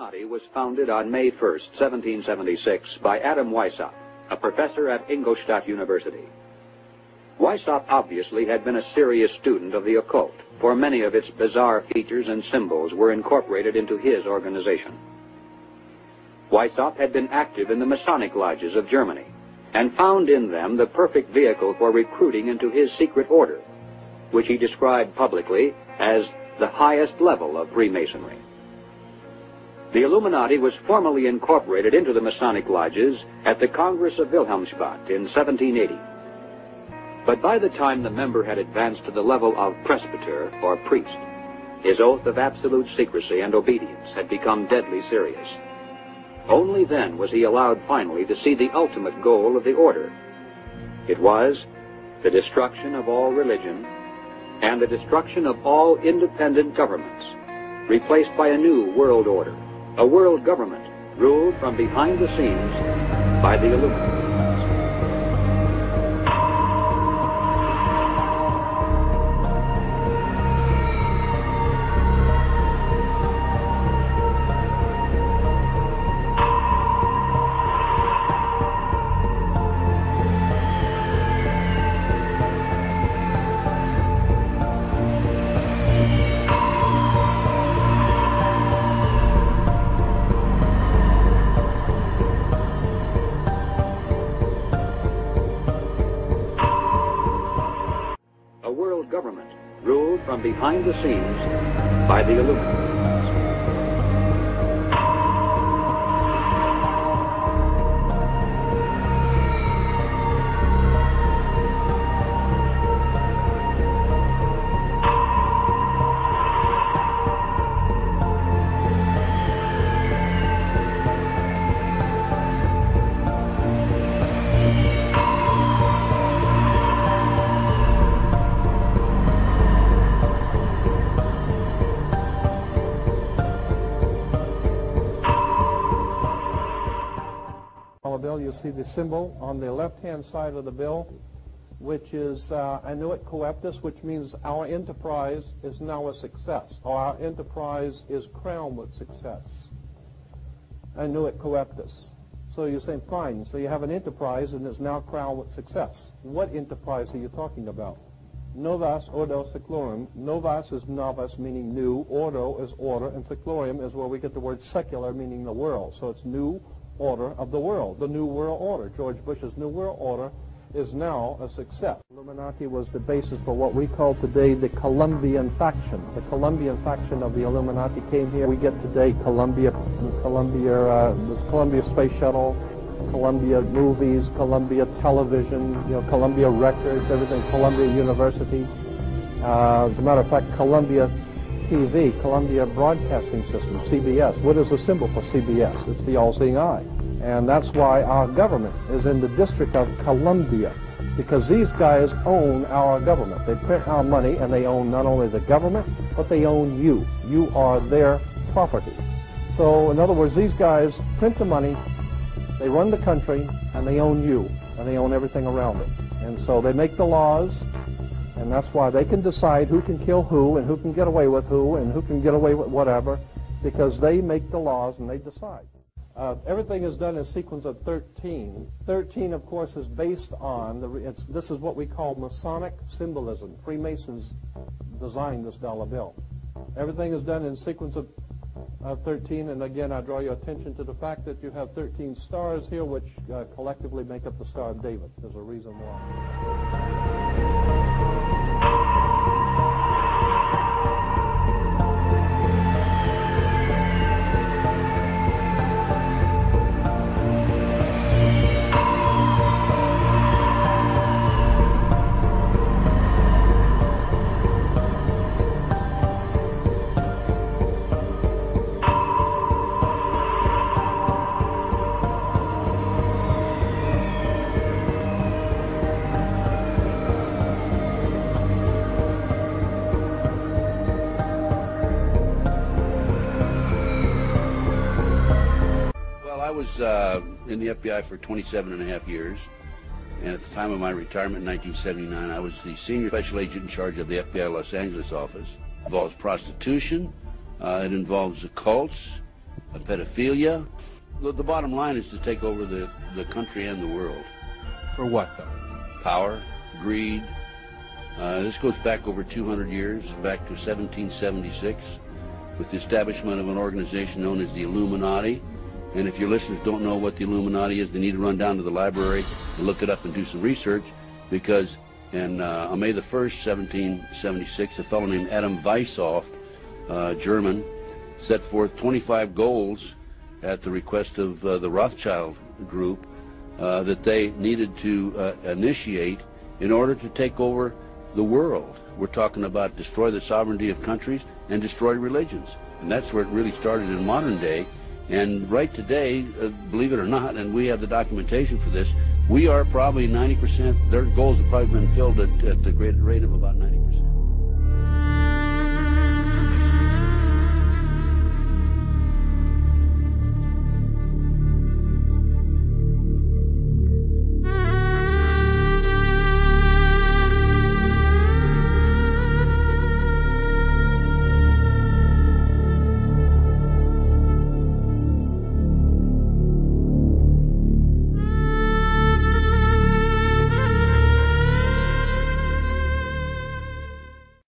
Illuminati was founded on May 1st, 1776, by Adam Weishaupt, a professor at Ingolstadt University. Weishaupt obviously had been a serious student of the occult, for many of its bizarre features and symbols were incorporated into his organization. Weishaupt had been active in the Masonic lodges of Germany, and found in them the perfect vehicle for recruiting into his secret order, which he described publicly as the highest level of Freemasonry. The Illuminati was formally incorporated into the Masonic lodges at the Congress of Wilhelmsbad in 1780. But by the time the member had advanced to the level of presbyter, or priest, his oath of absolute secrecy and obedience had become deadly serious. Only then was he allowed finally to see the ultimate goal of the order. It was the destruction of all religion and the destruction of all independent governments, replaced by a new world order, a world government ruled from behind the scenes by the Illuminati. Government ruled from behind the scenes by the Illuminati. Bill, you see the symbol on the left-hand side of the bill, which is annuit coeptus, which means our enterprise is now a success, or our enterprise is crowned with success. Annuit coeptus. So you're saying, fine, so you have an enterprise and it's now crowned with success. What enterprise are you talking about? Novus ordo seclorum. Novus is novus, meaning new. Ordo is order, and seclorum is where we get the word secular, meaning the world. So it's new order of the world, the New World Order. George Bush's New World Order is now a success. Illuminati was the basis for what we call today the Colombian faction. The Colombian faction of the Illuminati came here. We get today Columbia Space Shuttle, Columbia Movies, Columbia Television, Columbia Records, everything, Columbia University. As a matter of fact, Columbia TV, Columbia Broadcasting System, CBS. What is the symbol for CBS? It's the all-seeing eye. And that's why our government is in the District of Columbia, because these guys own our government. They print our money, and they own not only the government, but they own you. You are their property. So, in other words, these guys print the money, they run the country, and they own you, and they own everything around it. And so they make the laws, and that's why they can decide who can kill who and who can get away with who and who can get away with whatever, because they make the laws and they decide. Everything is done in sequence of 13. 13, of course, is based on, this is what we call Masonic symbolism. Freemasons designed this dollar bill. Everything is done in sequence of 13, and again, I draw your attention to the fact that you have 13 stars here, which collectively make up the Star of David. There's a reason why. I was in the FBI for 27.5 years, and at the time of my retirement in 1979, I was the senior special agent in charge of the FBI Los Angeles office. It involves prostitution, it involves the cults, pedophilia. The bottom line is to take over the country and the world. For what, though? Power, greed. This goes back over 200 years, back to 1776, with the establishment of an organization known as the Illuminati. And if your listeners don't know what the Illuminati is, they need to run down to the library and look it up and do some research, because on May the 1st, 1776, a fellow named Adam Weishaupt, German, set forth 25 goals at the request of the Rothschild group that they needed to initiate in order to take over the world. We're talking about destroy the sovereignty of countries and destroy religions. And that's where it really started in modern day. And right today, believe it or not, and we have the documentation for this, we are probably 90%, their goals have probably been filled at the great rate of about 90%.